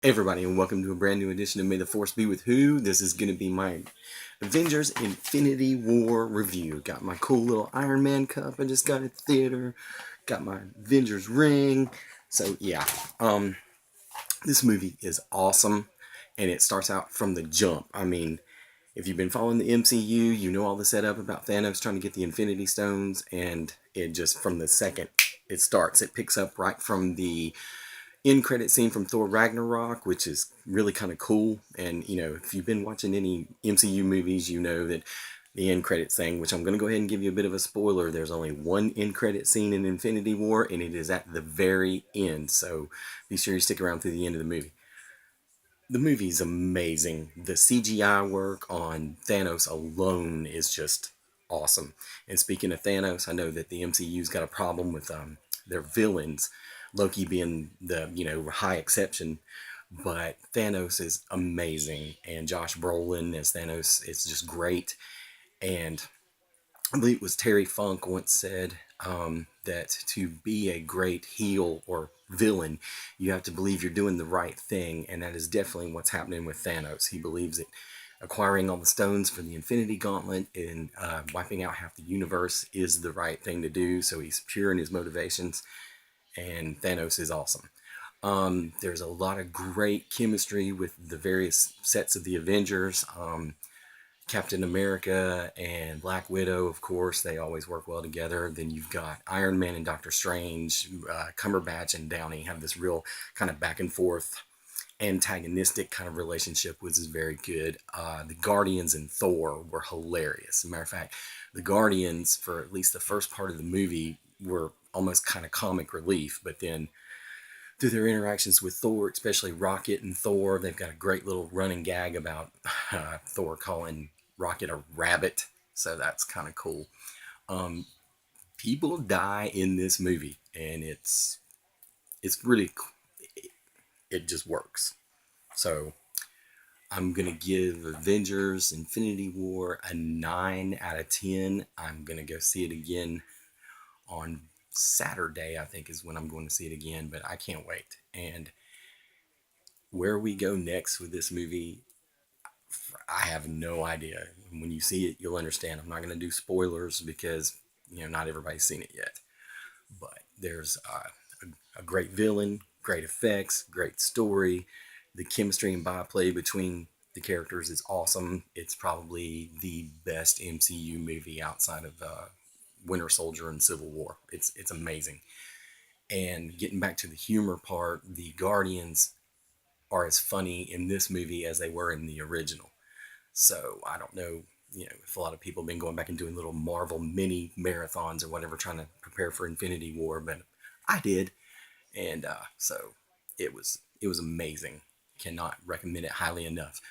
Everybody, and welcome to a brand new edition of May the Force Be With Who. This is going to be my Avengers Infinity War review. Got my cool little Iron Man cup I just got at the theater. Got my Avengers ring. So yeah, this movie is awesome, and it starts out from the jump. I mean, if you've been following the MCU, you know all the setup about Thanos trying to get the Infinity Stones, and it just, from the second it starts, it picks up right from the end credit scene from Thor Ragnarok, which is really kind of cool. And you know, if you've been watching any MCU movies, you know that the end credits thing, which I'm going to go ahead and give you a bit of a spoiler, there's only one end credit scene in Infinity War, and it is at the very end. So be sure you stick around through the end of the movie. The movie's amazing. The CGI work on Thanos alone is just awesome. And speaking of Thanos, I know that the MCU's got a problem with their villains, Loki being the high exception, but Thanos is amazing, and Josh Brolin as Thanos is just great. And I believe it was Terry Funk once said that to be a great heel or villain, you have to believe you're doing the right thing, and that is definitely what's happening with Thanos. He believes that acquiring all the stones for the Infinity Gauntlet and wiping out half the universe is the right thing to do, so he's pure in his motivations, and Thanos is awesome. There's a lot of great chemistry with the various sets of the Avengers. Captain America and Black Widow, of course, they always work well together. Then you've got Iron Man and Doctor Strange, Cumberbatch and Downey have this real kind of back and forth antagonistic kind of relationship, which is very good. The Guardians and Thor were hilarious. As a matter of fact, the Guardians, for at least the first part of the movie, were almost kind of comic relief, but then through their interactions with Thor, especially Rocket and Thor, they've got a great little running gag about Thor calling Rocket a rabbit, so that's kind of cool. Um, People die in this movie, and it's really, it just works. So I'm gonna give Avengers Infinity War a 9 out of 10. I'm gonna go see it again on Saturday, I think is when I'm going to see it again, but I can't wait. And where we go next with this movie, I have no idea. When you see it, you'll understand. I'm not going to do spoilers because, not everybody's seen it yet. But there's a great villain, great effects, great story. The chemistry and byplay between the characters is awesome. It's probably the best MCU movie outside of Winter Soldier and Civil War. It's amazing. And getting back to the humor part, the Guardians are as funny in this movie as they were in the original. So I don't know, if a lot of people have been going back and doing little Marvel mini marathons or whatever, trying to prepare for Infinity War, but I did, and so it was amazing. Cannot recommend it highly enough.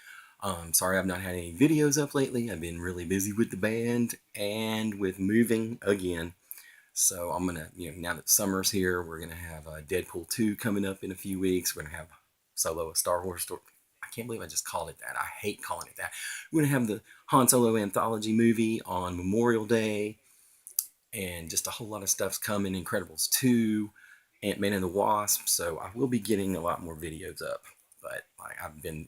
Sorry I've not had any videos up lately. I've been really busy with the band and with moving again. So I'm gonna, now that summer's here, we're gonna have Deadpool 2 coming up in a few weeks. We're gonna have Solo, a Star Wars story. I can't believe I just called it that. I hate calling it that. We're gonna have the Han Solo anthology movie on Memorial Day, and just a whole lot of stuff's coming. Incredibles 2, Ant-Man and the Wasp. So I will be getting a lot more videos up. But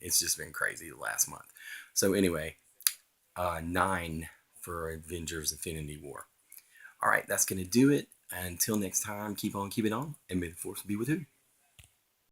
it's just been crazy the last month. So anyway, 9 for Avengers Infinity War. All right, that's going to do it. Until next time, keep on keeping on, and may the force be with you.